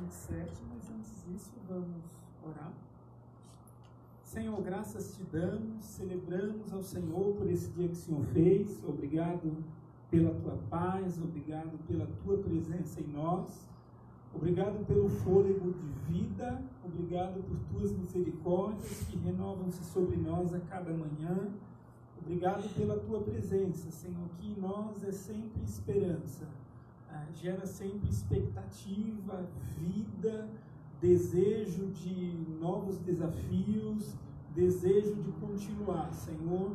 27, mas antes disso vamos orar. Senhor, graças te damos, celebramos ao Senhor por esse dia que o Senhor fez. Obrigado pela tua paz, obrigado pela tua presença em nós, obrigado pelo fôlego de vida, obrigado por tuas misericórdias que renovam-se sobre nós a cada manhã. Obrigado pela tua presença, Senhor, que em nós é sempre esperança, gera sempre expectativa, vida, desejo de novos desafios, desejo de continuar, Senhor,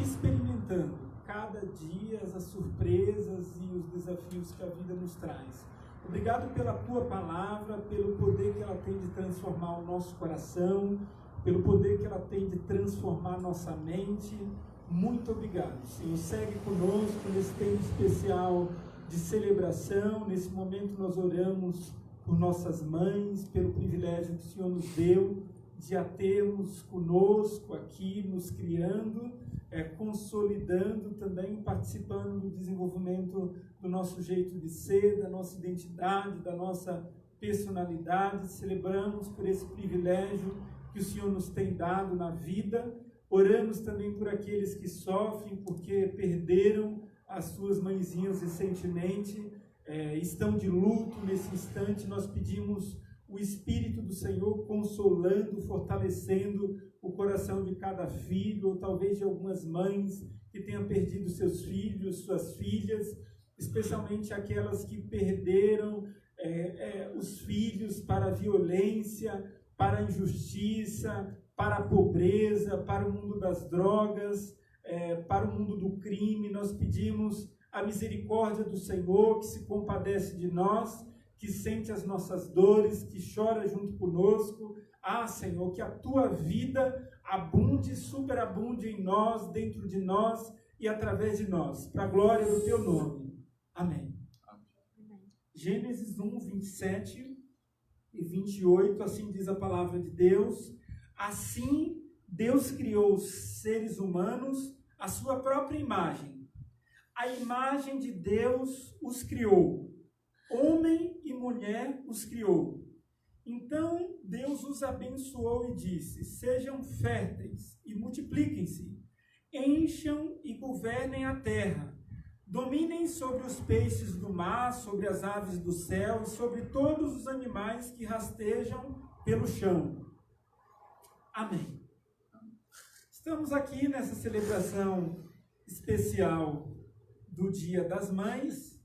experimentando cada dia as surpresas e os desafios que a vida nos traz. Obrigado pela tua palavra, pelo poder que ela tem de transformar o nosso coração, pelo poder que ela tem de transformar nossa mente. Muito obrigado, Senhor. Segue conosco nesse tempo especial de celebração. Nesse momento nós oramos por nossas mães, pelo privilégio que o Senhor nos deu de a termos conosco aqui, nos criando, consolidando também, participando do desenvolvimento do nosso jeito de ser, da nossa identidade, da nossa personalidade. Celebramos por esse privilégio que o Senhor nos tem dado na vida. Oramos também por aqueles que sofrem porque perderam as suas mãezinhas recentemente, estão de luto nesse instante. Nós pedimos o Espírito do Senhor consolando, fortalecendo o coração de cada filho, ou talvez de algumas mães que tenham perdido seus filhos, suas filhas, especialmente aquelas que perderam os filhos para a violência, para a injustiça, para a pobreza, para o mundo das drogas, para o mundo do crime. Nós pedimos a misericórdia do Senhor, que se compadece de nós, que sente as nossas dores, que chora junto conosco. Senhor, que a tua vida abunde, superabunde em nós, dentro de nós e através de nós, para a glória do teu nome. Amém. Amém. Gênesis 1, 27 e 28, assim diz a palavra de Deus. Assim, Deus criou os seres humanos à sua própria imagem. A imagem de Deus os criou. Homem e mulher os criou. Então, Deus os abençoou e disse: sejam férteis e multipliquem-se, encham e governem a terra. Dominem sobre os peixes do mar, sobre as aves do céu e sobre todos os animais que rastejam pelo chão. Amém. Estamos aqui nessa celebração especial do Dia das Mães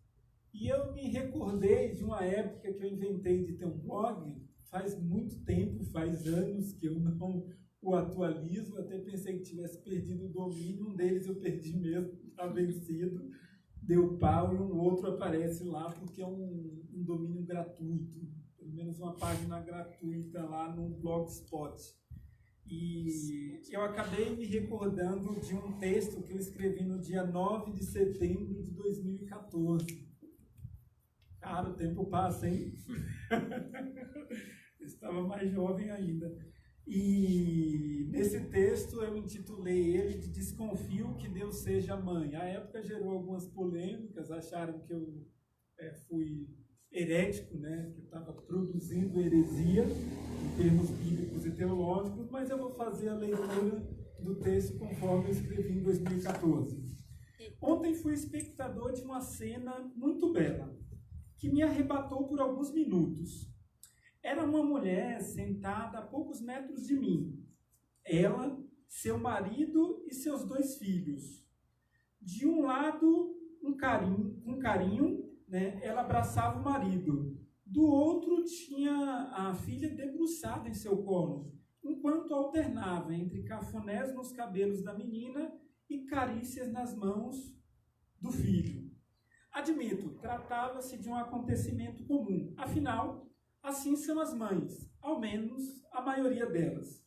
e eu me recordei de uma época que eu inventei de ter um blog. Faz muito tempo, faz anos que eu não o atualizo. Até pensei que tivesse perdido o domínio. Um deles eu perdi mesmo, está vencido. Deu pau, e um outro aparece lá porque é um domínio gratuito, pelo menos uma página gratuita lá no Blogspot. E eu acabei me recordando de um texto que eu escrevi no dia 9 de setembro de 2014. Cara, o tempo passa, hein? Eu estava mais jovem ainda. E nesse texto eu intitulei ele de Desconfio que Deus seja mãe. A época gerou algumas polêmicas, acharam que eu fui herético, né? Que eu estava produzindo heresia em termos bíblicos e teológicos, mas eu vou fazer a leitura do texto conforme eu escrevi em 2014. Ontem fui espectador de uma cena muito bela, que me arrebatou por alguns minutos. Era uma mulher sentada a poucos metros de mim. Ela, seu marido e seus 2 filhos. De um lado, com carinho, né, ela abraçava o marido. Do outro, tinha a filha debruçada em seu colo, enquanto alternava entre cafunés nos cabelos da menina e carícias nas mãos do filho. Admito, tratava-se de um acontecimento comum. Afinal, assim são as mães, ao menos a maioria delas.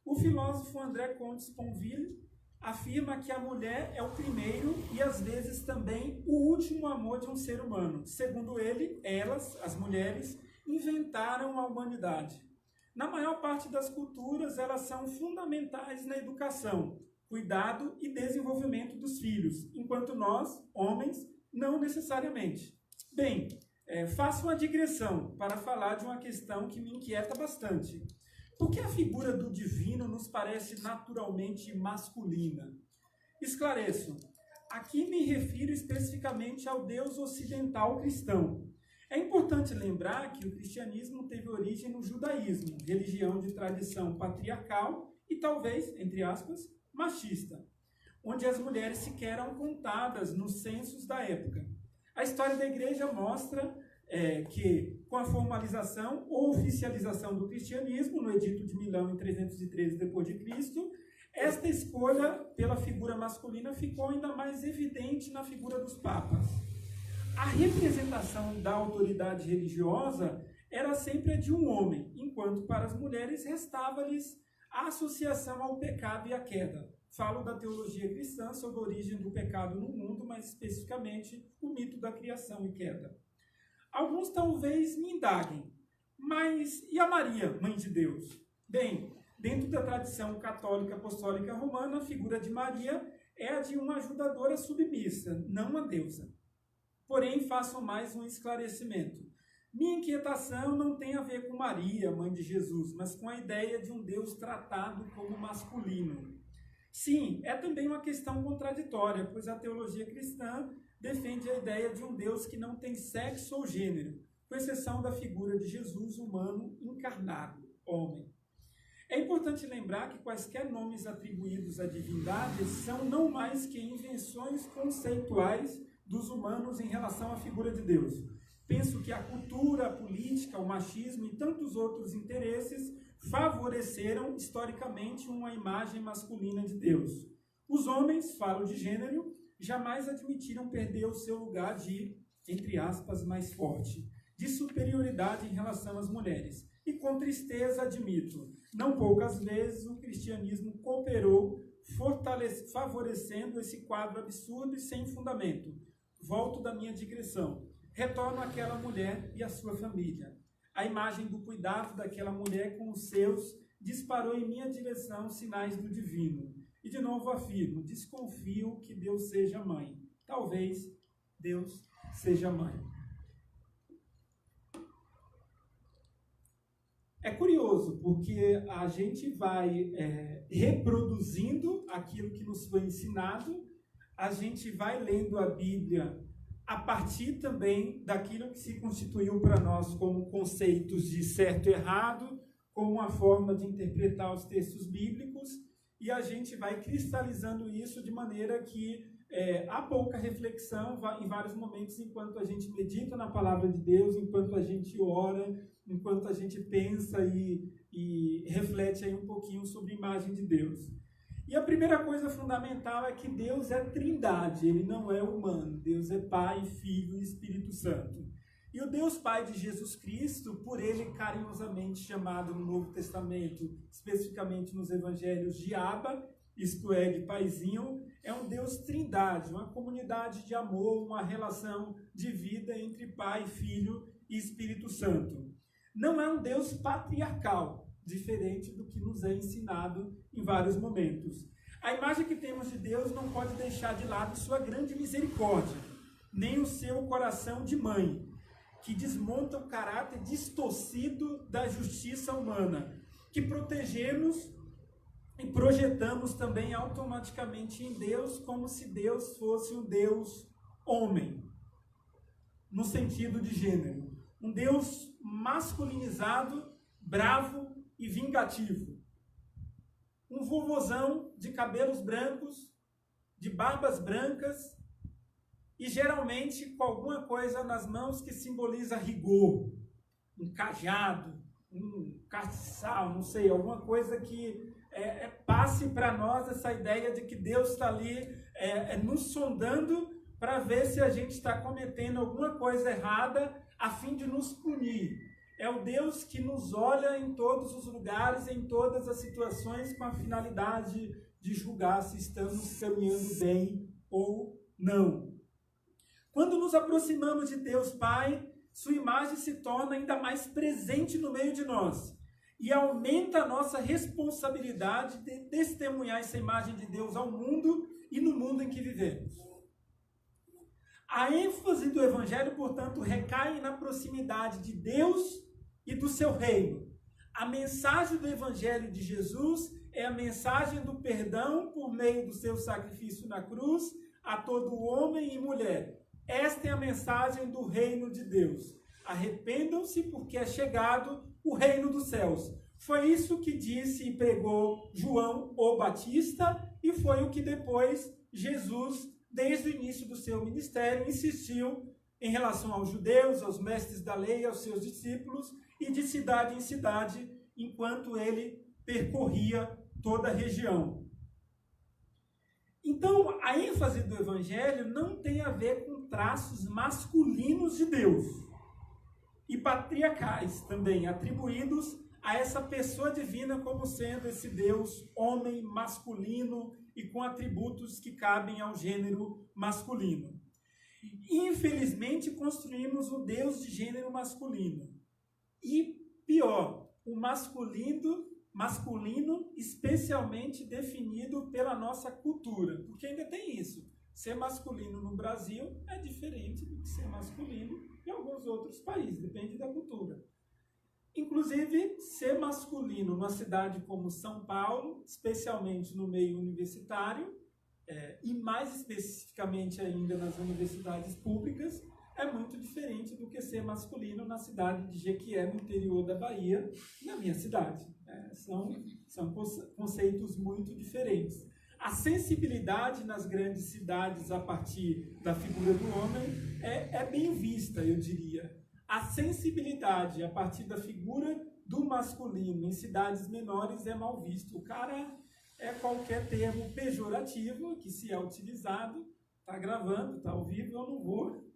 O filósofo André Comte Sponville afirma que a mulher é o primeiro e às vezes também o último amor de um ser humano. Segundo ele, elas, as mulheres, inventaram a humanidade. Na maior parte das culturas, elas são fundamentais na educação, cuidado e desenvolvimento dos filhos, enquanto nós, homens, não necessariamente. Bem, faço uma digressão para falar de uma questão que me inquieta bastante. Por que a figura do divino nos parece naturalmente masculina? Esclareço. Aqui me refiro especificamente ao Deus ocidental cristão. É importante lembrar que o cristianismo teve origem no judaísmo, religião de tradição patriarcal e talvez, entre aspas, machista, onde as mulheres sequer eram contadas nos censos da época. A história da igreja mostra que, com a formalização ou oficialização do cristianismo, no Edito de Milão, em 313 d.C., esta escolha pela figura masculina ficou ainda mais evidente na figura dos papas. A representação da autoridade religiosa era sempre a de um homem, enquanto para as mulheres restava-lhes a associação ao pecado e à queda. Falo da teologia cristã sobre a origem do pecado no mundo, mas especificamente o mito da criação e queda. Alguns talvez me indaguem, mas e a Maria, mãe de Deus? Bem, dentro da tradição católica apostólica romana, a figura de Maria é a de uma ajudadora submissa, não uma deusa. Porém, faço mais um esclarecimento. Minha inquietação não tem a ver com Maria, mãe de Jesus, mas com a ideia de um Deus tratado como masculino. Sim, é também uma questão contraditória, pois a teologia cristã defende a ideia de um Deus que não tem sexo ou gênero, com exceção da figura de Jesus humano encarnado, homem. É importante lembrar que quaisquer nomes atribuídos a divindades são não mais que invenções conceituais dos humanos em relação à figura de Deus. Penso que a cultura, a política, o machismo e tantos outros interesses favoreceram historicamente uma imagem masculina de Deus. Os homens, falo de gênero, jamais admitiram perder o seu lugar de, entre aspas, mais forte, de superioridade em relação às mulheres. E com tristeza admito, não poucas vezes o cristianismo cooperou, favorecendo esse quadro absurdo e sem fundamento. Volto da minha digressão. Retorno àquela mulher e à sua família. A imagem do cuidado daquela mulher com os seus disparou em minha direção sinais do divino. E de novo afirmo, desconfio que Deus seja mãe. Talvez Deus seja mãe. É curioso, porque a gente vai reproduzindo aquilo que nos foi ensinado, a gente vai lendo a Bíblia a partir também daquilo que se constituiu para nós como conceitos de certo e errado, como uma forma de interpretar os textos bíblicos, e a gente vai cristalizando isso de maneira que há pouca reflexão em vários momentos, enquanto a gente medita na palavra de Deus, enquanto a gente ora, enquanto a gente pensa e reflete aí um pouquinho sobre a imagem de Deus. E a primeira coisa fundamental é que Deus é trindade, Ele não é humano. Deus é Pai, Filho e Espírito Santo. E o Deus Pai de Jesus Cristo, por Ele carinhosamente chamado no Novo Testamento, especificamente nos Evangelhos de Abba, isto é, de Paizinho, é um Deus trindade, uma comunidade de amor, uma relação de vida entre Pai, Filho e Espírito Santo. Não é um Deus patriarcal, diferente do que nos é ensinado em vários momentos. A imagem que temos de Deus não pode deixar de lado sua grande misericórdia, nem o seu coração de mãe, que desmonta o caráter distorcido da justiça humana, que protegemos e projetamos também automaticamente em Deus, como se Deus fosse um Deus homem, no sentido de gênero. Um Deus masculinizado, bravo e vingativo. Um vovozão de cabelos brancos, de barbas brancas e geralmente com alguma coisa nas mãos que simboliza rigor. Um cajado, um castiçal, não sei, alguma coisa que passe para nós essa ideia de que Deus está ali nos sondando para ver se a gente está cometendo alguma coisa errada a fim de nos punir. É o Deus que nos olha em todos os lugares, em todas as situações, com a finalidade de julgar se estamos caminhando bem ou não. Quando nos aproximamos de Deus Pai, sua imagem se torna ainda mais presente no meio de nós e aumenta a nossa responsabilidade de testemunhar essa imagem de Deus ao mundo e no mundo em que vivemos. A ênfase do Evangelho, portanto, recai na proximidade de Deus e do seu reino. A mensagem do Evangelho de Jesus é a mensagem do perdão por meio do seu sacrifício na cruz a todo homem e mulher. Esta é a mensagem do reino de Deus. Arrependam-se porque é chegado o reino dos céus. Foi isso que disse e pregou João o Batista e foi o que depois Jesus, desde o início do seu ministério, insistiu em relação aos judeus, aos mestres da lei, aos seus discípulos e de cidade em cidade, enquanto ele percorria toda a região. Então, a ênfase do Evangelho não tem a ver com traços masculinos de Deus e patriarcais também, atribuídos a essa pessoa divina como sendo esse Deus homem masculino e com atributos que cabem ao gênero masculino. Infelizmente, construímos o Deus de gênero masculino. E pior, o masculino especialmente definido pela nossa cultura. Porque ainda tem isso. Ser masculino no Brasil é diferente do que ser masculino em alguns outros países, depende da cultura. Inclusive, ser masculino numa cidade como São Paulo, especialmente no meio universitário, e mais especificamente ainda nas universidades públicas, é muito diferente do que ser masculino na cidade de Jequié, no interior da Bahia, na minha cidade. São conceitos muito diferentes. A sensibilidade nas grandes cidades a partir da figura do homem é bem vista, eu diria. A sensibilidade a partir da figura do masculino em cidades menores é mal visto. O cara é qualquer termo pejorativo que se é utilizado, está gravando, está ao vivo, eu não vou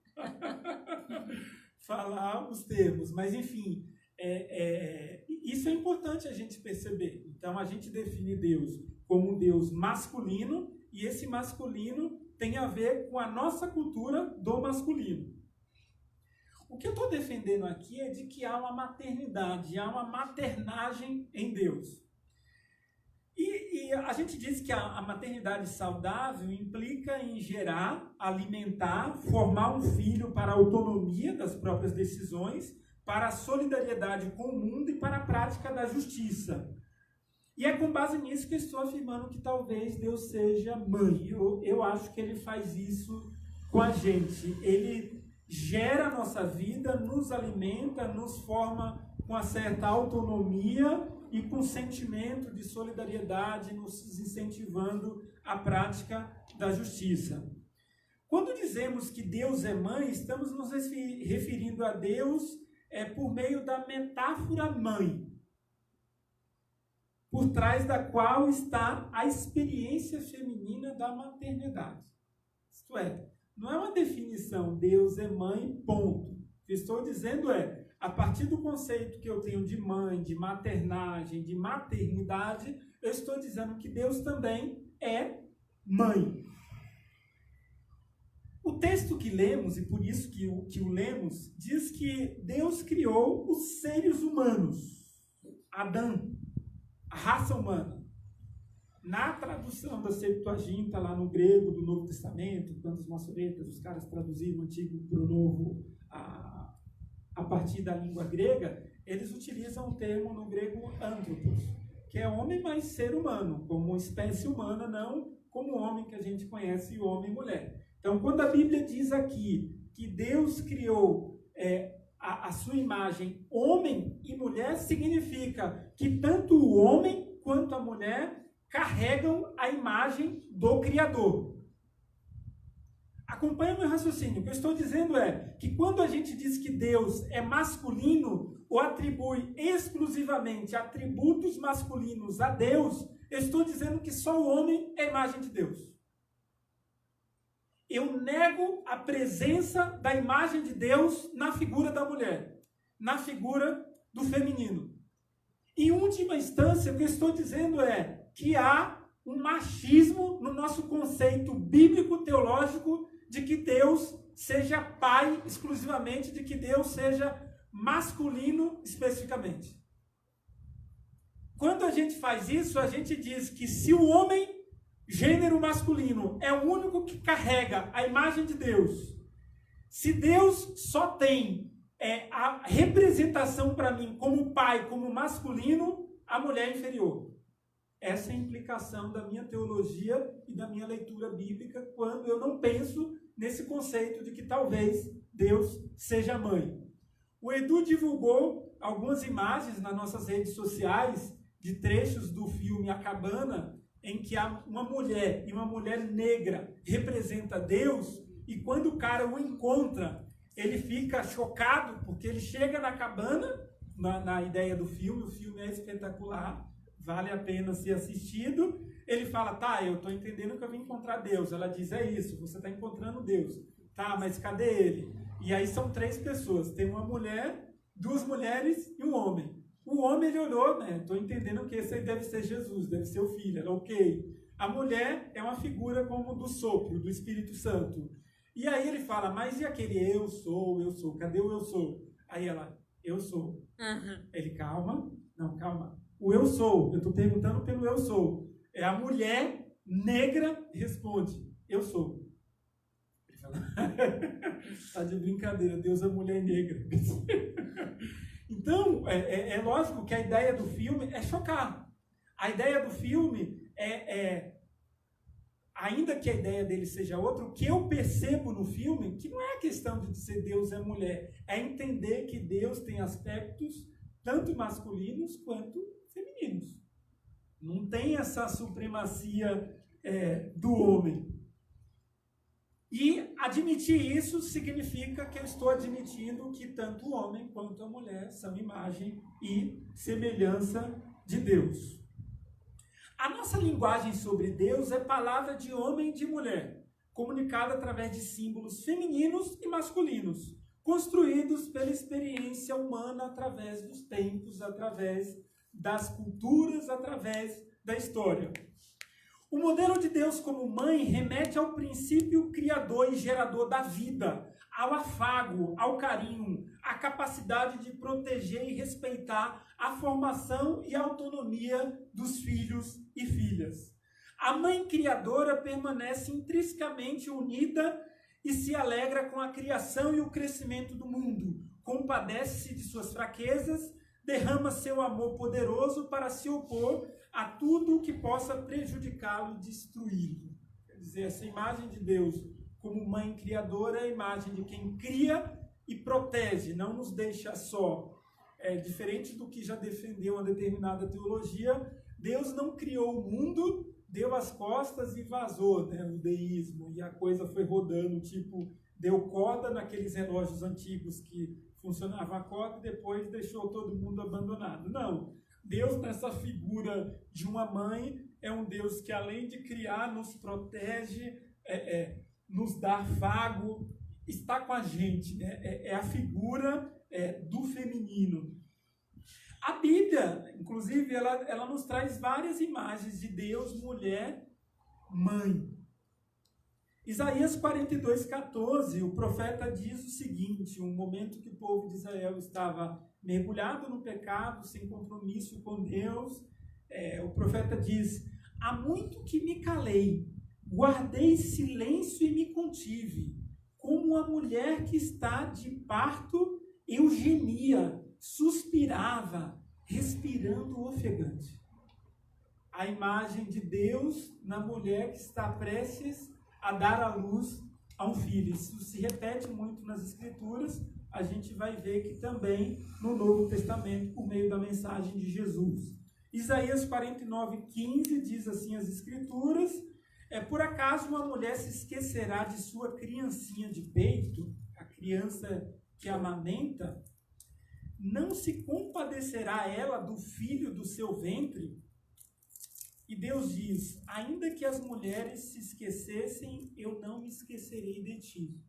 falar os termos, mas enfim, isso é importante a gente perceber. Então a gente define Deus como um Deus masculino e esse masculino tem a ver com a nossa cultura do masculino. O que eu estou defendendo aqui é de que há uma maternidade, há uma maternagem em Deus. E a gente diz que a maternidade saudável implica em gerar, alimentar, formar um filho para a autonomia das próprias decisões, para a solidariedade com o mundo e para a prática da justiça. E é com base nisso que eu estou afirmando que talvez Deus seja mãe. Eu acho que Ele faz isso com a gente. Ele gera a nossa vida, nos alimenta, nos forma com uma certa autonomia e com sentimento de solidariedade, nos incentivando à prática da justiça. Quando dizemos que Deus é mãe, estamos nos referindo a Deus por meio da metáfora mãe, por trás da qual está a experiência feminina da maternidade. Isto é, não é uma definição, Deus é mãe, ponto. O que estou dizendo a partir do conceito que eu tenho de mãe, de maternagem, de maternidade, eu estou dizendo que Deus também é mãe. O texto que lemos, e por isso que o lemos, diz que Deus criou os seres humanos, Adão, a raça humana. Na tradução da Septuaginta, lá no grego do Novo Testamento, quando os maçoretas, os caras traduziram o Antigo para o Novo a partir da língua grega, eles utilizam o termo no grego anthropos, que é homem mais ser humano, como espécie humana, não como o homem que a gente conhece, homem e mulher. Então, quando a Bíblia diz aqui que Deus criou a sua imagem, homem e mulher, significa que tanto o homem quanto a mulher carregam a imagem do Criador. Acompanha o meu raciocínio. O que eu estou dizendo é que quando a gente diz que Deus é masculino ou atribui exclusivamente atributos masculinos a Deus, eu estou dizendo que só o homem é a imagem de Deus. Eu nego a presença da imagem de Deus na figura da mulher, na figura do feminino. Em última instância, o que eu estou dizendo é que há um machismo no nosso conceito bíblico-teológico de que Deus seja pai exclusivamente, de que Deus seja masculino especificamente. Quando a gente faz isso, a gente diz que se o homem, gênero masculino, é o único que carrega a imagem de Deus, Se Deus só tem a representação para mim como pai, como masculino, a mulher é inferior. Essa é a implicação da minha teologia e da minha leitura bíblica quando eu não penso nesse conceito de que talvez Deus seja mãe. O Edu divulgou algumas imagens nas nossas redes sociais de trechos do filme A Cabana, em que uma mulher e uma mulher negra representa Deus, e quando o cara o encontra, ele fica chocado, porque ele chega na cabana, na ideia do filme, o filme é espetacular, vale a pena ser assistido. Ele fala, tá, eu estou entendendo que eu vim encontrar Deus. Ela diz, é isso, você está encontrando Deus. Tá, mas cadê ele? E aí são 3 pessoas, tem uma mulher, 2 mulheres e um homem. O homem, ele olhou, né, estou entendendo que esse aí deve ser Jesus, deve ser o Filho. Ela, ok. A mulher é uma figura como do sopro, do Espírito Santo. E aí ele fala, mas e aquele eu sou, cadê o eu sou? Aí ela, eu sou. Ele, calma, não, calma. O eu sou, eu estou perguntando pelo eu sou. É a mulher negra responde, eu sou. Ele fala, tá de brincadeira, Deus é mulher negra. Então, é lógico que a ideia do filme é chocar. A ideia do filme ainda que a ideia dele seja outra, o que eu percebo no filme, que não é a questão de dizer Deus é mulher, é entender que Deus tem aspectos tanto masculinos quanto femininos. Não tem essa supremacia do homem. E admitir isso significa que eu estou admitindo que tanto o homem quanto a mulher são imagem e semelhança de Deus. A nossa linguagem sobre Deus é palavra de homem e de mulher, comunicada através de símbolos femininos e masculinos, construídos pela experiência humana através dos tempos, através das culturas, através da história. O modelo de Deus como mãe remete ao princípio criador e gerador da vida, ao afago, ao carinho, à capacidade de proteger e respeitar a formação e a autonomia dos filhos e filhas. A mãe criadora permanece intrinsecamente unida e se alegra com a criação e o crescimento do mundo, compadece-se de suas fraquezas, derrama seu amor poderoso para se opor a tudo que possa prejudicá-lo e destruí-lo. Quer dizer, essa imagem de Deus como mãe criadora é a imagem de quem cria e protege, não nos deixa só. Diferente do que já defendeu uma determinada teologia, Deus não criou o mundo, deu as costas e vazou, né, o deísmo, e a coisa foi rodando, tipo, deu corda naqueles relógios antigos que funcionava a corda e depois deixou todo mundo abandonado. Não, Deus nessa figura de uma mãe é um Deus que além de criar, nos protege, nos dá afago, está com a gente, né? É a figura do feminino. A Bíblia, inclusive, ela nos traz várias imagens de Deus, mulher, mãe. Isaías 42:14, o profeta diz o seguinte, um momento que o povo de Israel estava mergulhado no pecado, sem compromisso com Deus, o profeta diz, há muito que me calei, guardei silêncio e me contive, como a mulher que está de parto, eu gemia, suspirava, respirando ofegante. A imagem de Deus na mulher que está prestes a dar à luz a um filho. Isso se repete muito nas Escrituras, a gente vai ver que também no Novo Testamento, por meio da mensagem de Jesus. Isaías 49:15 diz assim as Escrituras, por acaso uma mulher se esquecerá de sua criancinha de peito, a criança que amamenta, não se compadecerá ela do filho do seu ventre? E Deus diz, ainda que as mulheres se esquecessem, eu não me esquecerei de ti.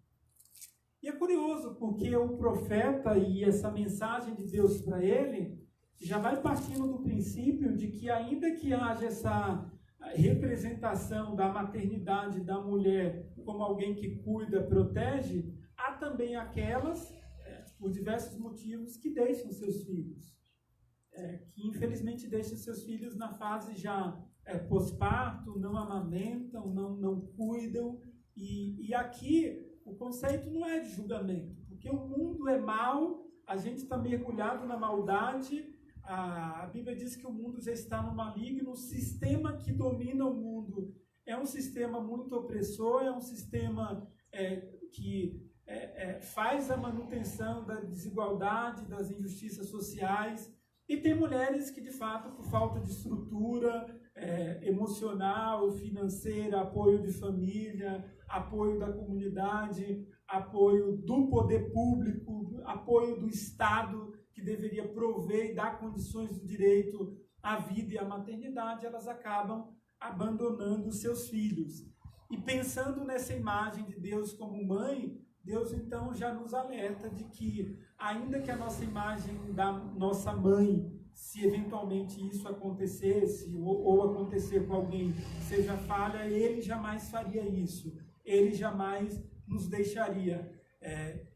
E é curioso, porque o profeta e essa mensagem de Deus para ele, já vai partindo do princípio de que ainda que haja essa representação da maternidade da mulher como alguém que cuida, protege, há também aquelas, por diversos motivos, que deixam seus filhos. Que infelizmente deixam seus filhos na fase já pós-parto, não amamentam, não cuidam. E aqui o conceito não é de julgamento, porque o mundo é mau, a gente está mergulhado na maldade. A Bíblia diz que o mundo já está no maligno. O sistema que domina o mundo é um sistema muito opressor, é um sistema que faz a manutenção da desigualdade, das injustiças sociais. E tem mulheres que, de fato, por falta de estrutura emocional, financeira, apoio de família, apoio da comunidade, apoio do poder público, apoio do Estado, que deveria prover e dar condições de direito à vida e à maternidade, elas acabam abandonando os seus filhos. E pensando nessa imagem de Deus como mãe, Deus então já nos alerta de que, ainda que a nossa imagem da nossa mãe, se eventualmente isso acontecesse, ou acontecer com alguém, seja falha, Ele jamais faria isso. Ele jamais nos deixaria.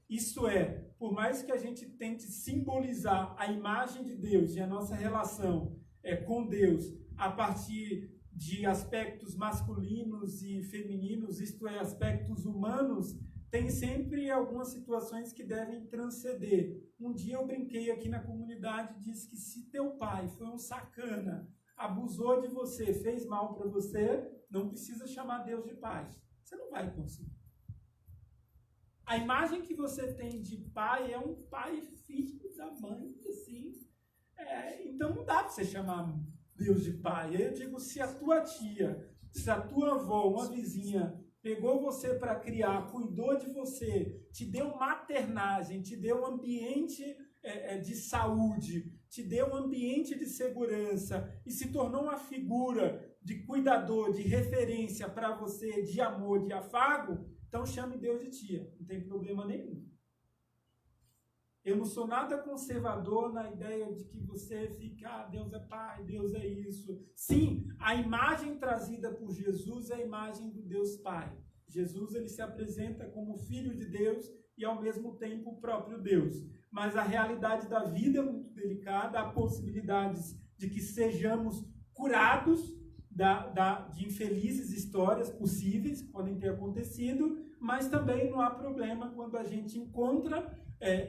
Isto é, por mais que a gente tente simbolizar a imagem de Deus e a nossa relação com Deus a partir de aspectos masculinos e femininos, isto é, aspectos humanos, tem sempre algumas situações que devem transcender. Um dia eu brinquei aqui na comunidade e disse que se teu pai foi um sacana, abusou de você, fez mal para você, não precisa chamar Deus de pai. Você não vai conseguir. A imagem que você tem de pai é um pai filho da mãe, assim. Então não dá para você chamar Deus de pai. Eu digo, se a tua tia, se a tua avó, uma vizinha, pegou você para criar, cuidou de você, te deu maternagem, te deu um ambiente de saúde, te deu um ambiente de segurança e se tornou uma figura de cuidador, de referência para você, de amor, de afago, então chame Deus de tia, não tem problema nenhum. Eu não sou nada conservador na ideia de que você fica, Deus é pai, Deus é isso. Sim, a imagem trazida por Jesus é a imagem do Deus Pai. Jesus, ele se apresenta como Filho de Deus e ao mesmo tempo o próprio Deus. Mas a realidade da vida é muito delicada, há possibilidades de que sejamos curados de infelizes histórias possíveis, que podem ter acontecido, mas também não há problema quando a gente encontra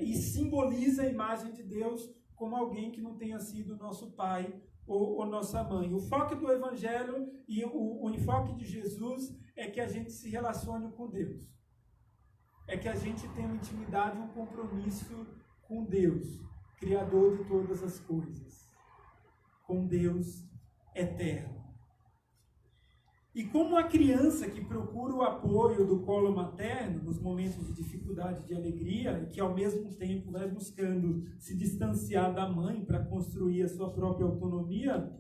e simboliza a imagem de Deus como alguém que não tenha sido nosso pai ou nossa mãe. O foco do Evangelho e o enfoque de Jesus é que a gente se relacione com Deus. É que a gente tenha uma intimidade, um compromisso com Deus, Criador de todas as coisas, com Deus eterno. E como a criança que procura o apoio do colo materno nos momentos de dificuldade e de alegria, e que ao mesmo tempo vai buscando se distanciar da mãe para construir a sua própria autonomia,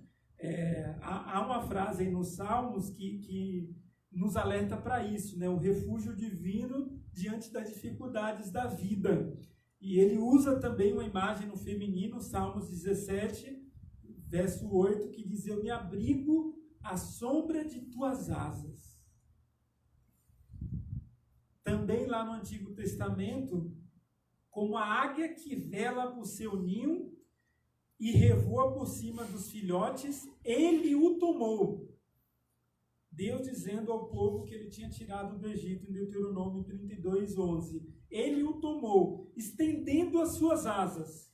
há uma frase aí nos Salmos que nos alerta para isso, né? O refúgio divino diante das dificuldades da vida. E ele usa também uma imagem no feminino, Salmos 17, verso 8, que diz: eu me abrigo à sombra de tuas asas. Também lá no Antigo Testamento, como a águia que vela por seu ninho e revoa por cima dos filhotes, ele o tomou. Deus dizendo ao povo que ele tinha tirado do Egito, em Deuteronômio 32, 11. Ele o tomou, estendendo as suas asas,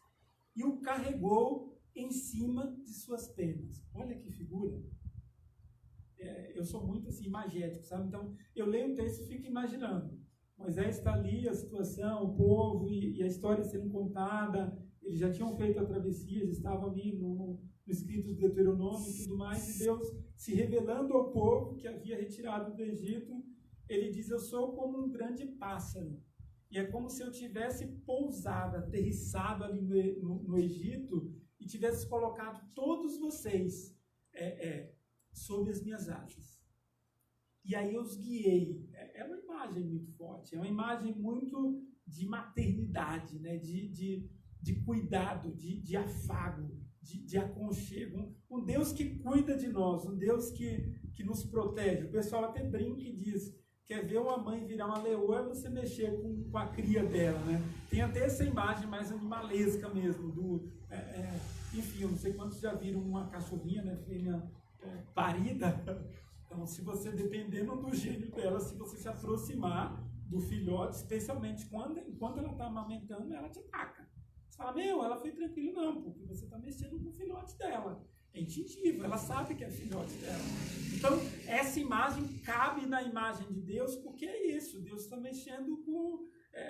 e o carregou em cima de suas penas. Olha que figura. Eu sou muito assim, imagético, sabe? Então, eu leio o texto e fico imaginando. Moisés está ali, a situação, o povo e a história sendo contada. Eles já tinham feito a travessia, eles estavam ali no escrito do Deuteronômio e tudo mais. E Deus, se revelando ao povo que havia retirado do Egito, ele diz: eu sou como um grande pássaro. E é como se eu tivesse pousado, aterrissado ali no Egito e tivesse colocado todos vocês sob as minhas asas. E aí eu os guiei. É uma imagem muito forte, é uma imagem muito de maternidade, né? de cuidado, de afago, de aconchego. Um Deus que cuida de nós, um Deus que nos protege. O pessoal até brinca e diz: quer ver uma mãe virar uma leoa, é você mexer com a cria dela, né? Tem até essa imagem mais animalesca mesmo. Enfim, eu não sei quantos já viram uma cachorrinha, né, fêmea parida. Então, se você, dependendo do gênio dela, se você se aproximar, do filhote, especialmente enquanto ela está amamentando, ela te ataca. Você fala, ela foi tranquila. Não, porque você está mexendo com o filhote dela. É instintivo, ela sabe que é filhote dela. Então, essa imagem cabe na imagem de Deus, porque é isso, Deus está mexendo com...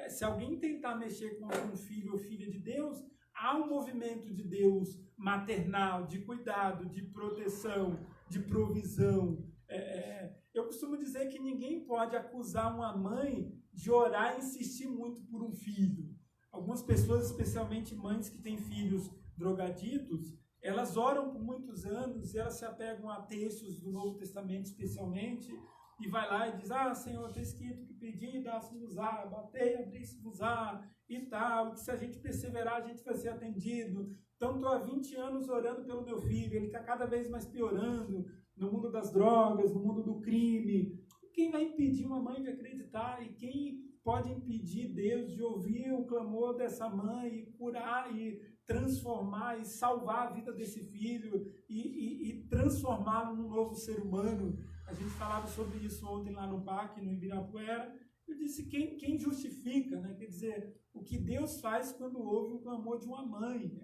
se alguém tentar mexer com um filho ou filha de Deus, há um movimento de Deus maternal, de cuidado, de proteção, de provisão. Eu costumo dizer que ninguém pode acusar uma mãe de orar e insistir muito por um filho. Algumas pessoas, especialmente mães que têm filhos drogaditos, elas oram por muitos anos e elas se apegam a textos do Novo Testamento, especialmente, e vai lá e diz, Senhor, está escrito que pedir, dá-se-vos-á, batei, abri-se-vos-á, e tal, que se a gente perseverar, a gente vai ser atendido. Então, estou há 20 anos orando pelo meu filho, ele está cada vez mais piorando no mundo das drogas, no mundo do crime. Quem vai impedir uma mãe de acreditar? E quem pode impedir Deus de ouvir o clamor dessa mãe e curar e transformar e salvar a vida desse filho e transformá-lo num novo ser humano? A gente falava sobre isso ontem lá no parque, no Ibirapuera. Eu disse, quem justifica, né? Quer dizer, o que Deus faz quando ouve o clamor de uma mãe.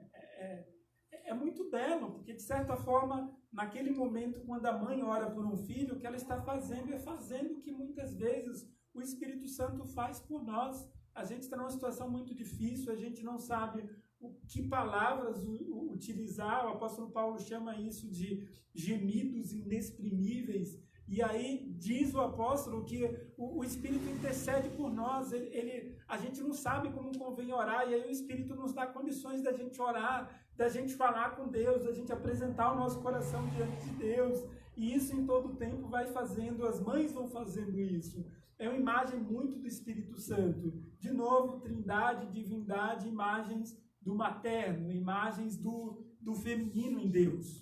É muito belo, porque de certa forma, naquele momento, quando a mãe ora por um filho, o que ela está fazendo é fazendo o que muitas vezes o Espírito Santo faz por nós. A gente está numa situação muito difícil, a gente não sabe que palavras utilizar. O apóstolo Paulo chama isso de gemidos inexprimíveis. E aí diz o apóstolo que o Espírito intercede por nós, a gente não sabe como convém orar, e aí o Espírito nos dá condições da gente orar, da gente falar com Deus, da gente apresentar o nosso coração diante de Deus, e isso em todo o tempo vai fazendo, as mães vão fazendo isso. É uma imagem muito do Espírito Santo. De novo, trindade, divindade, imagens do materno, imagens do feminino em Deus.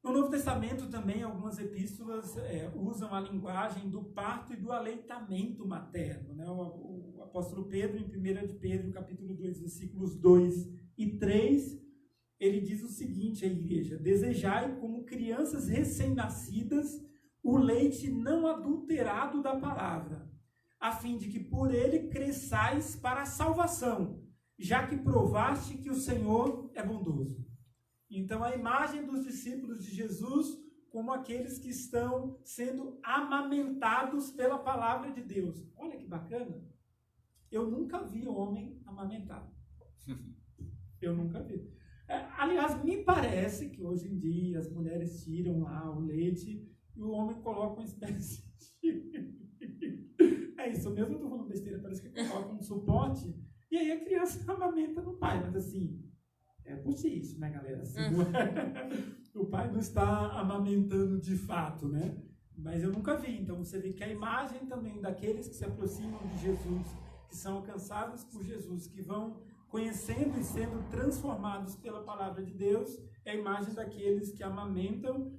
No Novo Testamento também, algumas epístolas usam a linguagem do parto e do aleitamento materno. Né? O apóstolo Pedro, em 1 de Pedro, capítulo 2, versículos 2 e 3, ele diz o seguinte à igreja: desejai como crianças recém-nascidas o leite não adulterado da palavra, a fim de que por ele cresçais para a salvação, já que provaste que o Senhor é bondoso. Então, a imagem dos discípulos de Jesus como aqueles que estão sendo amamentados pela palavra de Deus. Olha que bacana. Eu nunca vi homem amamentado. Eu nunca vi. Aliás, me parece que hoje em dia as mulheres tiram lá o leite e o homem coloca uma espécie de... É isso mesmo, eu estou falando besteira, parece que coloca um suporte e aí a criança amamenta no pai, mas assim... por isso, né, galera? Assim, o pai não está amamentando de fato, né? Mas eu nunca vi. Então, você vê que a imagem também daqueles que se aproximam de Jesus, que são alcançados por Jesus, que vão conhecendo e sendo transformados pela palavra de Deus, é a imagem daqueles que amamentam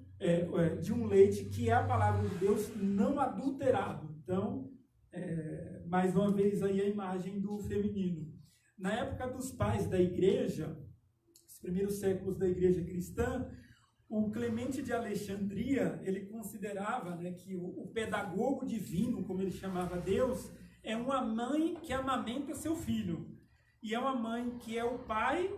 de um leite que é a palavra de Deus não adulterado. Então, mais uma vez aí a imagem do feminino. Na época dos pais da igreja, os primeiros séculos da igreja cristã, o Clemente de Alexandria, ele considerava, né, que o pedagogo divino, como ele chamava Deus, é uma mãe que amamenta seu filho. E é uma mãe que é o pai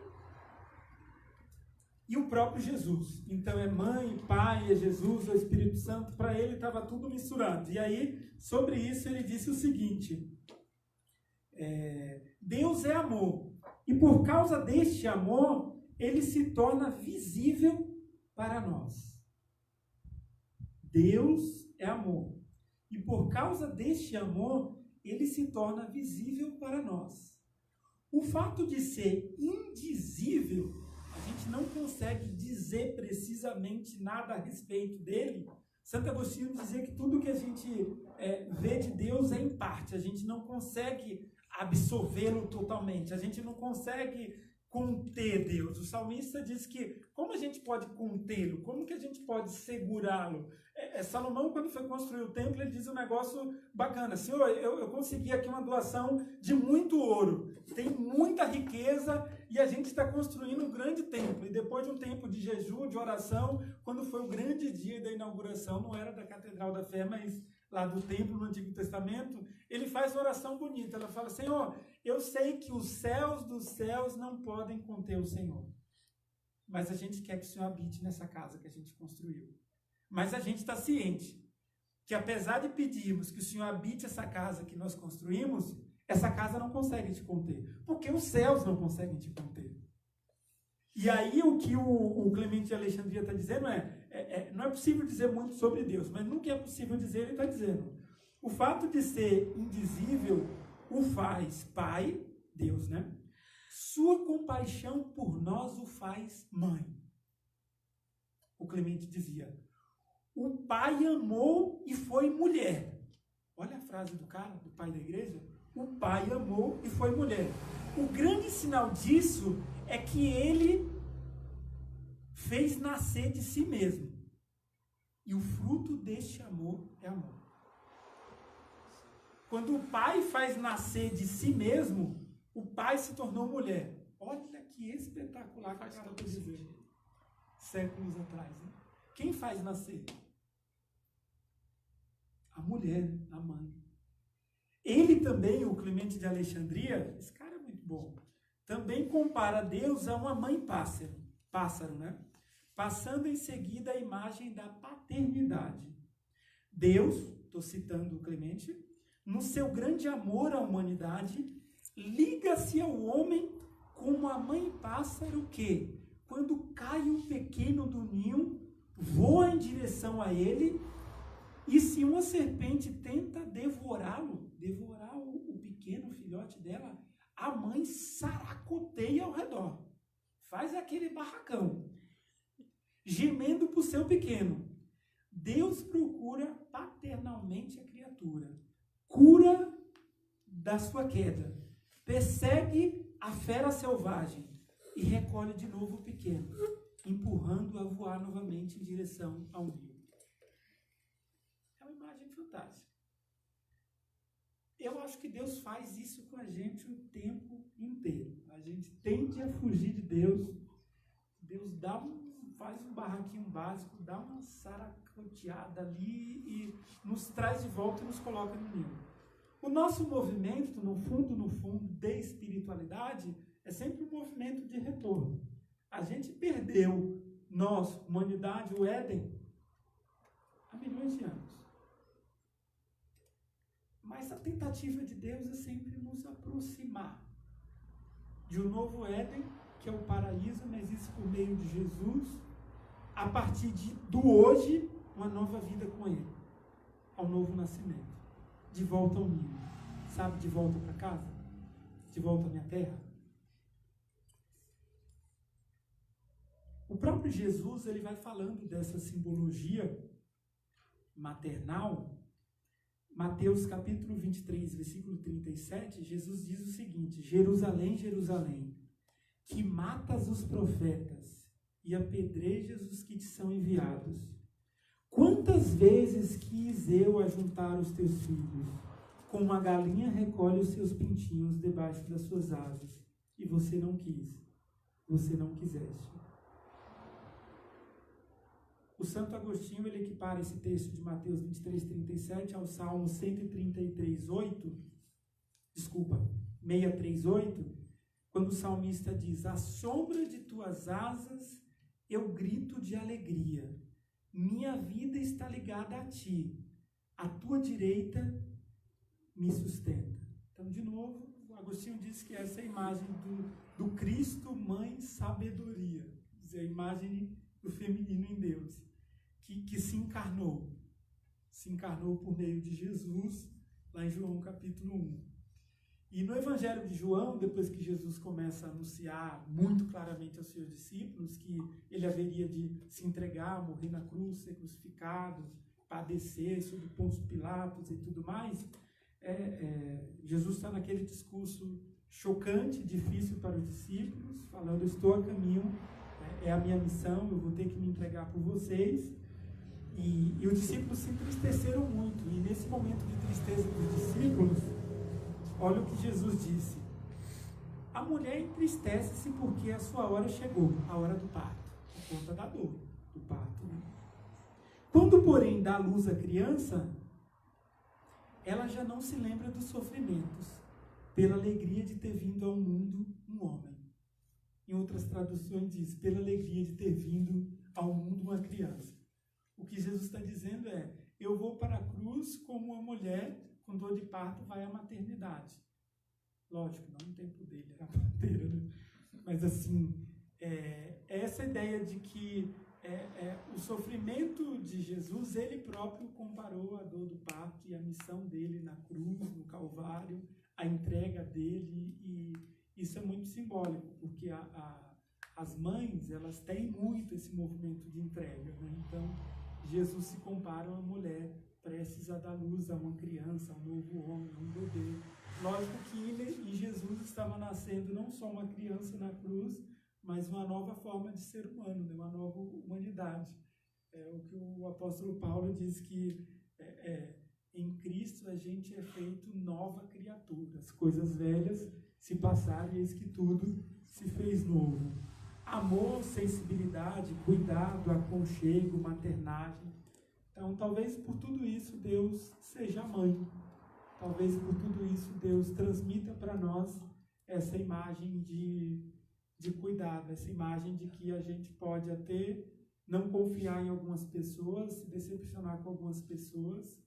e o próprio Jesus. Então é mãe, pai, é Jesus, é o Espírito Santo. Para ele estava tudo misturado. E aí, sobre isso, ele disse o seguinte: Deus é amor. E por causa deste amor, ele se torna visível para nós. Deus é amor. E por causa deste amor, ele se torna visível para nós. O fato de ser indizível, a gente não consegue dizer precisamente nada a respeito dele. Santo Agostinho dizia que tudo que a gente vê de Deus é em parte. A gente não consegue absorvê-lo totalmente. A gente não consegue conter Deus. O salmista diz que como a gente pode contê-lo? Como que a gente pode segurá-lo? Salomão, quando foi construir o templo, ele diz um negócio bacana: Senhor, eu consegui aqui uma doação de muito ouro, tem muita riqueza e a gente está construindo um grande templo. E depois de um tempo de jejum, de oração, quando foi o grande dia da inauguração, não era da Catedral da Fé, mas lá do templo no Antigo Testamento, ele faz uma oração bonita. Ela fala: Senhor, eu sei que os céus dos céus não podem conter o Senhor, mas a gente quer que o Senhor habite nessa casa que a gente construiu. Mas a gente está ciente que, apesar de pedirmos que o Senhor habite essa casa que nós construímos, essa casa não consegue te conter, porque os céus não conseguem te conter. E aí o que o Clemente de Alexandria está dizendo não é possível dizer muito sobre Deus, mas nunca é possível dizer, ele está dizendo. O fato de ser indizível o faz Pai, Deus, né? Sua compaixão por nós o faz Mãe. O Clemente dizia: o Pai amou e foi mulher. Olha a frase do cara, do pai da igreja. O Pai amou e foi mulher. O grande sinal disso é que ele fez nascer de si mesmo. E o fruto deste amor é amor. Quando o Pai faz nascer de si mesmo, o Pai se tornou mulher. Olha que espetacular que eu quero dizer. Séculos atrás, né? Quem faz nascer? A mulher, a mãe. Ele também, o Clemente de Alexandria, esse cara é muito bom, também compara Deus a uma mãe pássaro, né? Passando em seguida a imagem da paternidade. Deus, estou citando o Clemente, no seu grande amor à humanidade, liga-se ao homem como a mãe pássaro que, quando cai um pequeno do ninho, voa em direção a ele, e se uma serpente tenta devorar o pequeno filhote dela, a mãe saracoteia ao redor, faz aquele barracão, gemendo por seu pequeno. Deus procura paternalmente a criatura, cura da sua queda, persegue a fera selvagem e recolhe de novo o pequeno, empurrando-o a voar novamente em direção ao ninho. É uma imagem fantástica. Eu acho que Deus faz isso com a gente o tempo inteiro. A gente tende a fugir de Deus. Deus faz um barraquinho básico, dá uma saracoteada ali e nos traz de volta e nos coloca no ninho. O nosso movimento, no fundo, de espiritualidade, é sempre um movimento de retorno. A gente perdeu, nós, humanidade, o Éden, há milhões de anos. Mas a tentativa de Deus é sempre nos aproximar de um novo Éden, que é o paraíso, mas isso por meio de Jesus, a partir do hoje, uma nova vida com Ele, ao novo nascimento, de volta ao ninho, sabe, de volta para casa, de volta à minha terra. O próprio Jesus, ele vai falando dessa simbologia maternal. Mateus capítulo 23, versículo 37, Jesus diz o seguinte: Jerusalém, Jerusalém, que matas os profetas e apedrejas os que te são enviados. Quantas vezes quis eu ajuntar os teus filhos, como uma galinha recolhe os seus pintinhos debaixo das suas asas, e você não quis, você não quiseste. O Santo Agostinho, ele equipara esse texto de Mateus 23, 37 ao Salmo 638, quando o salmista diz: à sombra de tuas asas eu grito de alegria, minha vida está ligada a ti, a tua direita me sustenta. Então, de novo, o Agostinho diz que essa é a imagem do Cristo Mãe Sabedoria, quer dizer, a imagem do feminino em Deus, que se encarnou por meio de Jesus, lá em João capítulo 1. E no Evangelho de João, depois que Jesus começa a anunciar muito claramente aos seus discípulos que ele haveria de se entregar, morrer na cruz, ser crucificado, padecer sob Pôncio Pilatos e tudo mais, Jesus está naquele discurso chocante, difícil para os discípulos, falando: estou a caminho, é a minha missão, eu vou ter que me entregar por vocês. E os discípulos se entristeceram muito. E nesse momento de tristeza dos discípulos, olha o que Jesus disse: a mulher entristece-se porque a sua hora chegou, a hora do parto, por conta da dor do parto. Né? Quando, porém, dá luz à criança, ela já não se lembra dos sofrimentos, pela alegria de ter vindo ao mundo um homem. Em outras traduções diz, pela alegria de ter vindo ao mundo uma criança. O que Jesus está dizendo é, eu vou para a cruz como uma mulher com dor de parto vai à maternidade. Lógico, não no tempo dele, era parteira, né? Mas assim, essa ideia de que o sofrimento de Jesus, ele próprio comparou a dor do parto e a missão dele na cruz, no Calvário, a entrega dele, e isso é muito simbólico, porque as mães, elas têm muito esse movimento de entrega, né? Então, Jesus se compara a uma mulher prestes a dar luz a uma criança, a um novo homem, a um bebê. Lógico que em Jesus estava nascendo não só uma criança na cruz, mas uma nova forma de ser humano, né? Uma nova humanidade. O que o apóstolo Paulo diz que em Cristo a gente é feito nova criatura. As coisas velhas se passaram e eis que tudo se fez novo. Amor, sensibilidade, cuidado, aconchego, maternagem. Então, talvez por tudo isso Deus seja mãe. Talvez por tudo isso Deus transmita para nós essa imagem de cuidado, essa imagem de que a gente pode até não confiar em algumas pessoas, se decepcionar com algumas pessoas,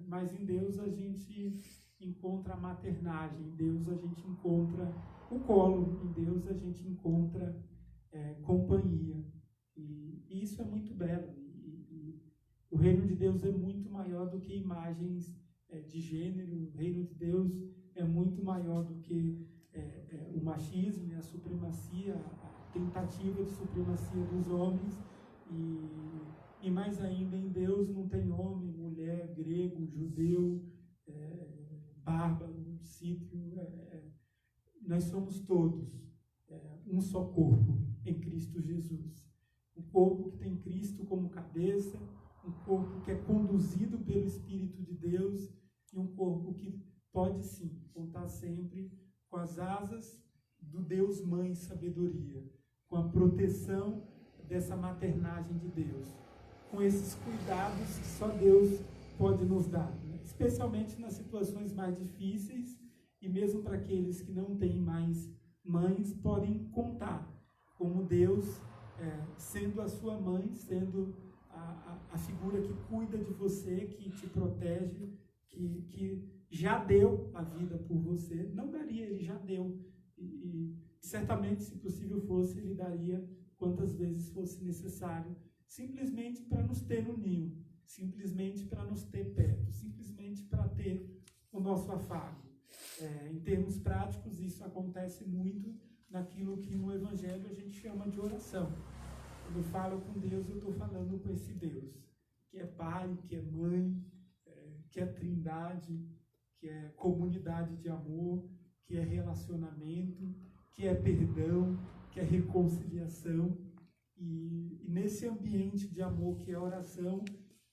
mas em Deus a gente encontra a maternagem, em Deus a gente encontra o colo, em Deus a gente encontra companhia. E isso é muito belo. E o reino de Deus é muito maior do que imagens de gênero. O reino de Deus é muito maior do que o machismo e a supremacia, a tentativa de supremacia dos homens. E mais ainda, em Deus não tem homem, mulher, grego, judeu, bárbaro, sírio. Nós somos todos um só corpo em Cristo Jesus. Um corpo que tem Cristo como cabeça, um corpo que é conduzido pelo Espírito de Deus e um corpo que pode sim contar sempre com as asas do Deus Mãe Sabedoria, com a proteção dessa maternagem de Deus, com esses cuidados que só Deus pode nos dar, né? Especialmente nas situações mais difíceis, e mesmo para aqueles que não têm mais mães, podem contar como Deus, sendo a sua mãe, sendo a figura que cuida de você, que te protege, que já deu a vida por você. Não daria, ele já deu. E certamente, se possível fosse, ele daria quantas vezes fosse necessário, simplesmente para nos ter no ninho, simplesmente para nos ter perto, simplesmente para ter o nosso afago. Em termos práticos, isso acontece muito naquilo que no Evangelho a gente chama de oração. Quando eu falo com Deus, eu estou falando com esse Deus, que é Pai, que é Mãe, que é Trindade, que é comunidade de amor, que é relacionamento, que é perdão, que é reconciliação. E nesse ambiente de amor que é oração,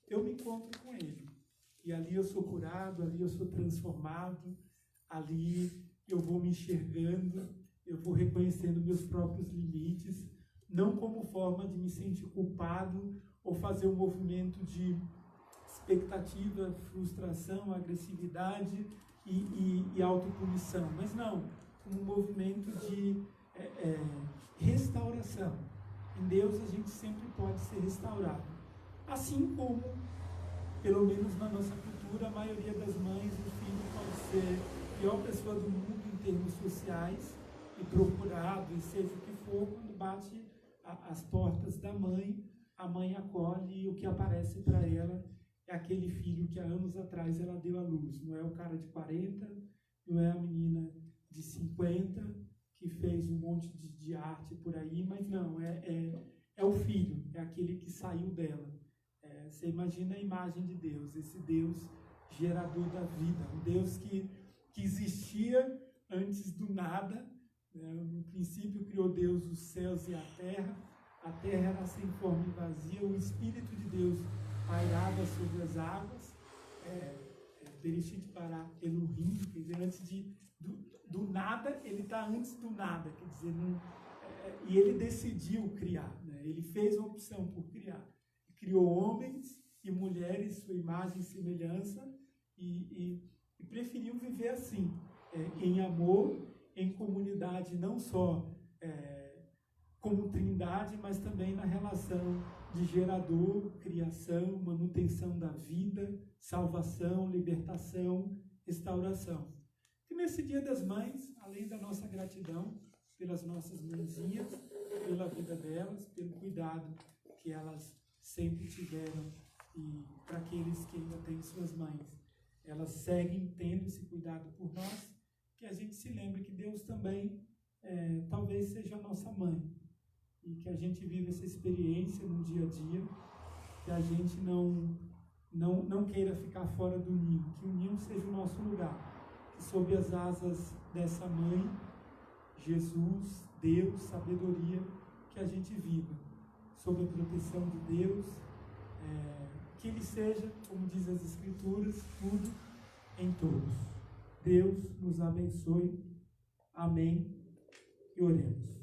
eu me encontro com Ele. E ali eu sou curado, ali eu sou transformado, ali eu vou me enxergando, eu vou reconhecendo meus próprios limites, não como forma de me sentir culpado ou fazer um movimento de expectativa, frustração, agressividade e autopunição, mas não, como um movimento de restauração. Em Deus a gente sempre pode ser restaurado. Assim como, pelo menos na nossa cultura, a maioria das mães, o filho pode ser a pior pessoa do mundo em termos sociais e procurado, e seja o que for, quando bate as portas da mãe, a mãe acolhe e o que aparece para ela é aquele filho que há anos atrás ela deu à luz. Não é o cara de 40, não é a menina de 50 que fez um monte de arte por aí, mas não, é o filho, é aquele que saiu dela. Você imagina a imagem de Deus, esse Deus gerador da vida, um Deus que existia antes do nada, né? No princípio criou Deus os céus e a terra era sem forma e vazia, o Espírito de Deus pairava sobre as águas, Bereshit bara Elohim, quer dizer, antes do nada, ele está antes do nada, quer dizer, e ele decidiu criar, né? Ele fez uma opção por criar, criou homens e mulheres, sua imagem e semelhança, e preferiu viver assim, em amor, em comunidade, não só como trindade, mas também na relação de gerador, criação, manutenção da vida, salvação, libertação, restauração. E nesse Dia das Mães, além da nossa gratidão pelas nossas mãezinhas, pela vida delas, pelo cuidado que elas sempre tiveram, e para aqueles que ainda têm suas mães, elas seguem tendo esse cuidado por nós, que a gente se lembre que Deus também talvez seja a nossa mãe, e que a gente vive essa experiência no dia a dia, que a gente não queira ficar fora do ninho, que o ninho seja o nosso lugar, que sob as asas dessa mãe, Jesus, Deus, sabedoria, que a gente viva sob a proteção de Deus, que Ele seja, como diz as Escrituras, tudo em todos. Deus nos abençoe. Amém. E oremos.